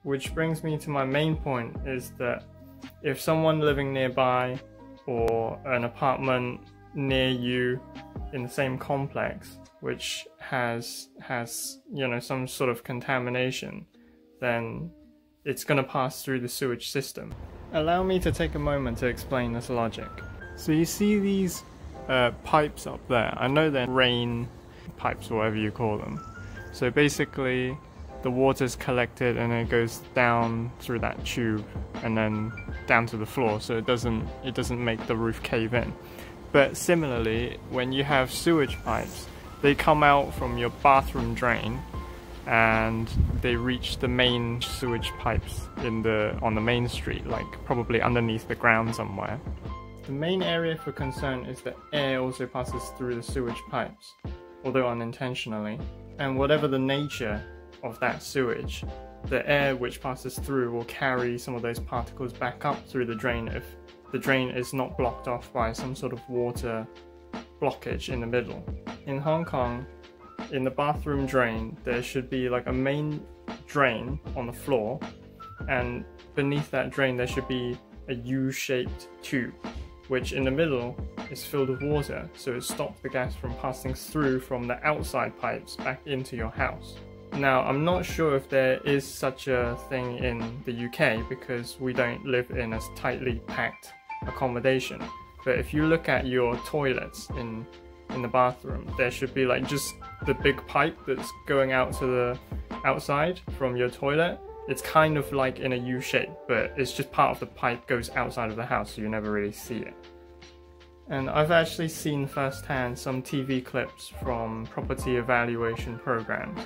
Which brings me to my main point, is that if someone living nearby or an apartment near you in the same complex which has some sort of contamination, then it's going to pass through the sewage system. Allow me to take a moment to explain this logic. So you see these pipes up there. I know they're rain pipes, or whatever you call them. So basically the water's collected and it goes down through that tube and then down to the floor, so it doesn't make the roof cave in. But similarly, when you have sewage pipes, they come out from your bathroom drain and they reach the main sewage pipes on the main street, like probably underneath the ground somewhere. The main area for concern is that air also passes through the sewage pipes, although unintentionally, and whatever the nature of that sewage, the air which passes through will carry some of those particles back up through the drain if the drain is not blocked off by some sort of water blockage in the middle. In Hong Kong, in the bathroom drain, there should be like a main drain on the floor, and beneath that drain there should be a U-shaped tube, which in the middle is filled with water, so it stops the gas from passing through from the outside pipes back into your house. Now, I'm not sure if there is such a thing in the UK because we don't live in a tightly packed accommodation, but if you look at your toilets in the bathroom, there should be like just the big pipe that's going out to the outside from your toilet. It's kind of like in a U shape, but it's just part of the pipe goes outside of the house, so you never really see it. And I've actually seen firsthand some TV clips from property evaluation programs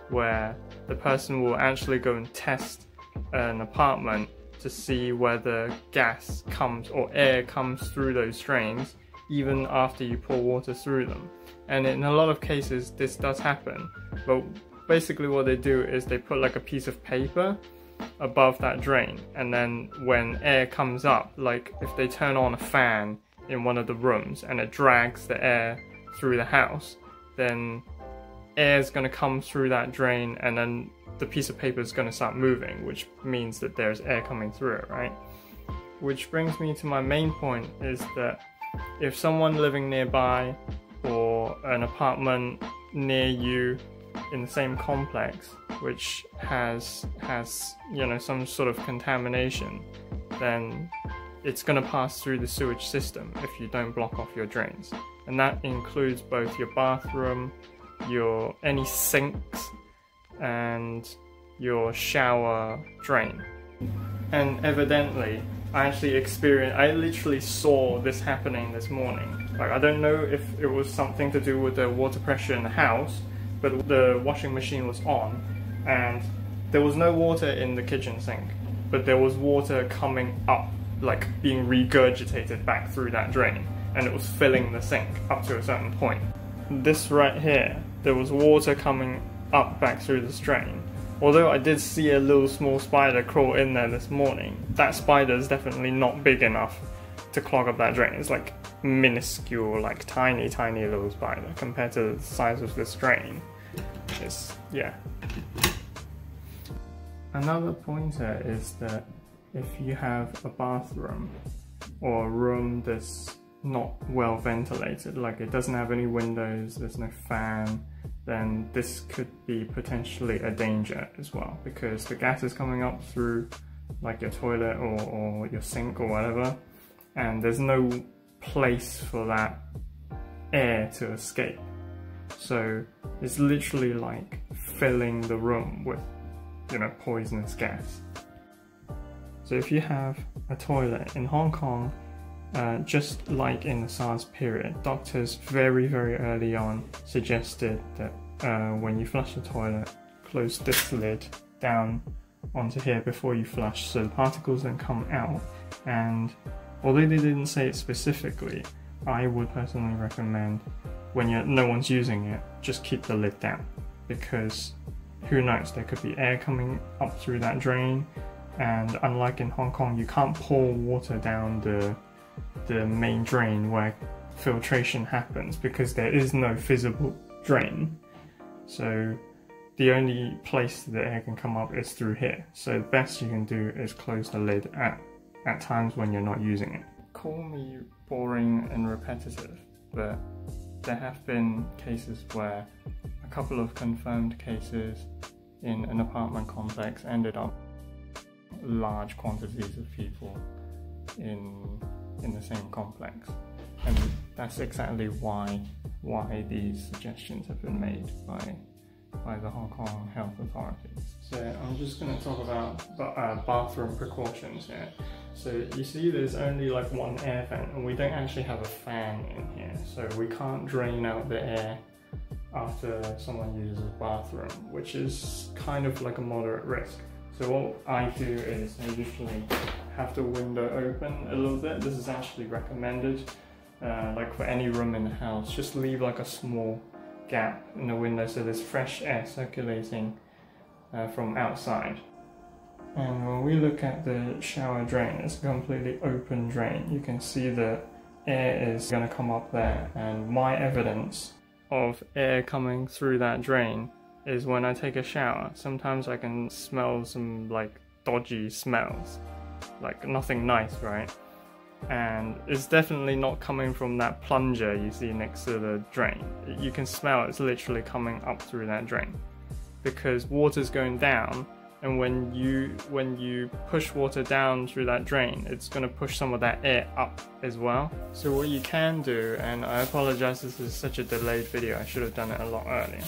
where the person will actually go and test an apartment to see whether gas comes or air comes through those drains even after you pour water through them. And in a lot of cases this does happen, but basically what they do is they put like a piece of paper above that drain, and then when air comes up, like if they turn on a fan in one of the rooms and it drags the air through the house, then air is going to come through that drain and then the piece of paper is going to start moving, which means that there's air coming through it, right? Which brings me to my main point, is that if someone living nearby or an apartment near you in the same complex which has some sort of contamination, then it's going to pass through the sewage system if you don't block off your drains. And that includes both your bathroom, any sinks, and your shower drain. And evidently, I literally saw this happening this morning. Like, I don't know if it was something to do with the water pressure in the house, but the washing machine was on and there was no water in the kitchen sink, but there was water coming up, like being regurgitated back through that drain, and it was filling the sink up to a certain point. This right here, there was water coming up back through this drain. Although I did see a little small spider crawl in there this morning, that spider is definitely not big enough to clog up that drain. It's like minuscule, like tiny little spider compared to the size of this drain. Yeah. Another pointer is that if you have a bathroom or a room that's not well ventilated, like it doesn't have any windows, there's no fan, then this could be potentially a danger as well, because the gas is coming up through like your toilet or your sink or whatever, and there's no place for that air to escape. So it's literally like filling the room with, poisonous gas. So if you have a toilet in Hong Kong, just like in the SARS period, doctors very early on suggested that when you flush the toilet, close this lid down onto here before you flush, so the particles then come out. And although they didn't say it specifically, I would personally recommend, when no one's using it, just keep the lid down, because who knows, there could be air coming up through that drain, and unlike in Hong Kong, you can't pour water down the main drain where filtration happens, because there is no visible drain. So the only place the air can come up is through here. So the best you can do is close the lid at times when you're not using it. Call me boring and repetitive, but there have been cases where a couple of confirmed cases in an apartment complex ended up large quantities of people in the same complex, and that's exactly why these suggestions have been made by the Hong Kong health authorities. So I'm just going to talk about bathroom precautions here. So you see there's only like one air vent, and we don't actually have a fan in here, so we can't drain out the air after someone uses a bathroom, which is kind of like a moderate risk. So what I do is I usually have the window open a little bit. This is actually recommended, like for any room in the house, just leave like a small gap in the window so there's fresh air circulating from outside. And when we look at the shower drain, it's a completely open drain. You can see the air is going to come up there, and my evidence of air coming through that drain is when I take a shower. Sometimes I can smell some like dodgy smells, like nothing nice, right? And it's definitely not coming from that plunger you see next to the drain. You can smell it's literally coming up through that drain because water's going down, and when you push water down through that drain, it's going to push some of that air up as well. So what you can do, and I apologize, this is such a delayed video, I should have done it a lot earlier,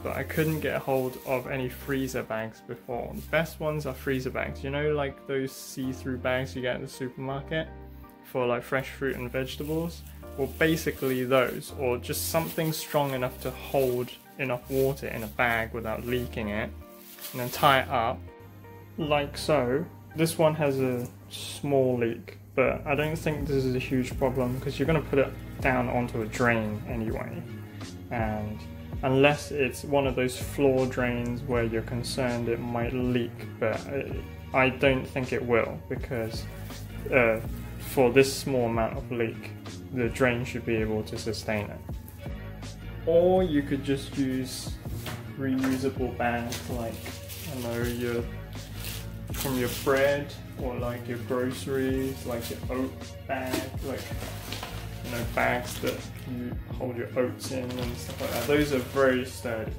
but I couldn't get a hold of any freezer bags before. The best ones are freezer bags, you know, like those see-through bags you get at the supermarket for like fresh fruit and vegetables. Well, basically those, or just something strong enough to hold enough water in a bag without leaking it, and then tie it up like so. This one has a small leak, but I don't think this is a huge problem because you're going to put it down onto a drain anyway, and unless it's one of those floor drains where you're concerned it might leak, but I don't think it will, because for this small amount of leak the drain should be able to sustain it. Or you could just use reusable bags, like, I don't know, from your bread, or like your groceries, like your oat bag, like, you know, bags that you hold your oats in and stuff like that. Those are very sturdy.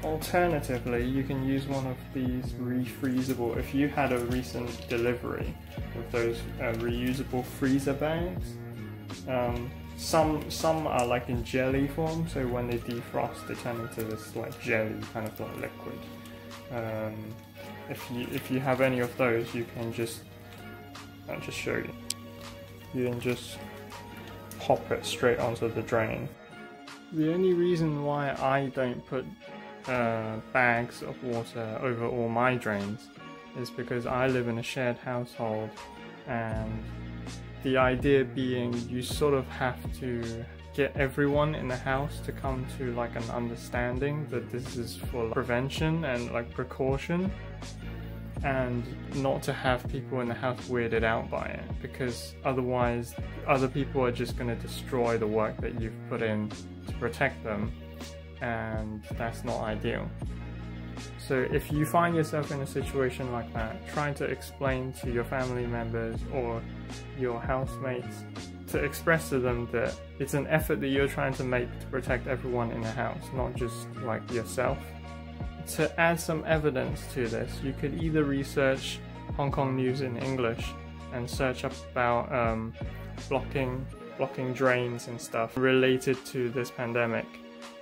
Alternatively, you can use one of these refreezable, if you had a recent delivery with those reusable freezer bags. Some are like in jelly form, so when they defrost they turn into this like jelly kind of like liquid. If you have any of those, you can just, I'll just show you. You can just pop it straight onto the drain. The only reason why I don't put bags of water over all my drains is because I live in a shared household, and the idea being you sort of have to get everyone in the house to come to like an understanding that this is for prevention and like precaution, and not to have people in the house weirded out by it, because otherwise other people are just going to destroy the work that you've put in to protect them, and that's not ideal. So if you find yourself in a situation like that, try to explain to your family members or your housemates, to express to them that it's an effort that you're trying to make to protect everyone in the house, not just like yourself. To add some evidence to this, you could either research Hong Kong news in English and search up about blocking drains and stuff related to this pandemic.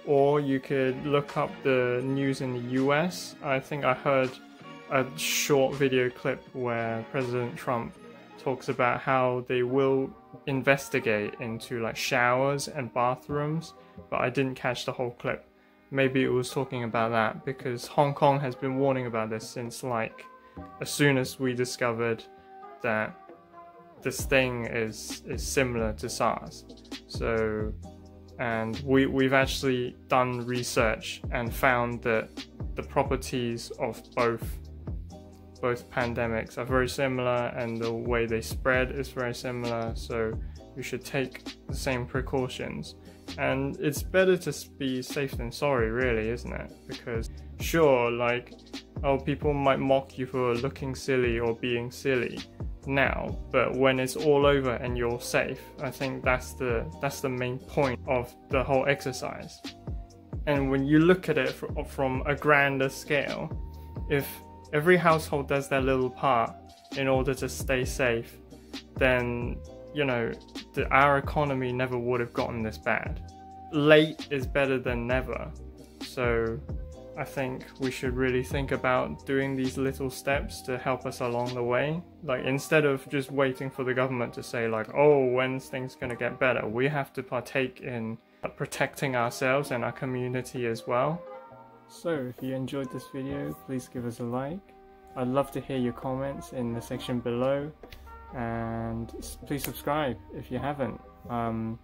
Or you could look up the news in the US. I think I heard a short video clip where President Trump talks about how they will investigate into like showers and bathrooms, but I didn't catch the whole clip. Maybe it was talking about that, because Hong Kong has been warning about this since like as soon as we discovered that this thing is similar to SARS. So, and we've actually done research and found that the properties of both pandemics are very similar, and the way they spread is very similar, so you should take the same precautions. And it's better to be safe than sorry, really, isn't it? Because Sure, like, oh, people might mock you for looking silly or being silly now, but when it's all over and you're safe, I think that's the main point of the whole exercise. And when you look at it from a grander scale, if every household does their little part in order to stay safe, then, you know, our economy never would have gotten this bad. Late is better than never. So I think we should really think about doing these little steps to help us along the way. Like, instead of just waiting for the government to say like, oh, when's things gonna get better, we have to partake in protecting ourselves and our community as well. So if you enjoyed this video, please give us a like. I'd love to hear your comments in the section below, and please subscribe if you haven't. I'm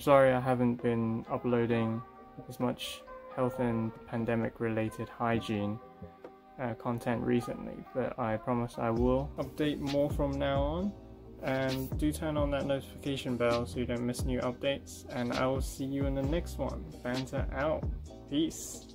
sorry I haven't been uploading as much health and pandemic related hygiene content recently, but I promise I will update more from now on. And do turn on that notification bell so you don't miss new updates, and I will see you in the next one. Banter out. Peace.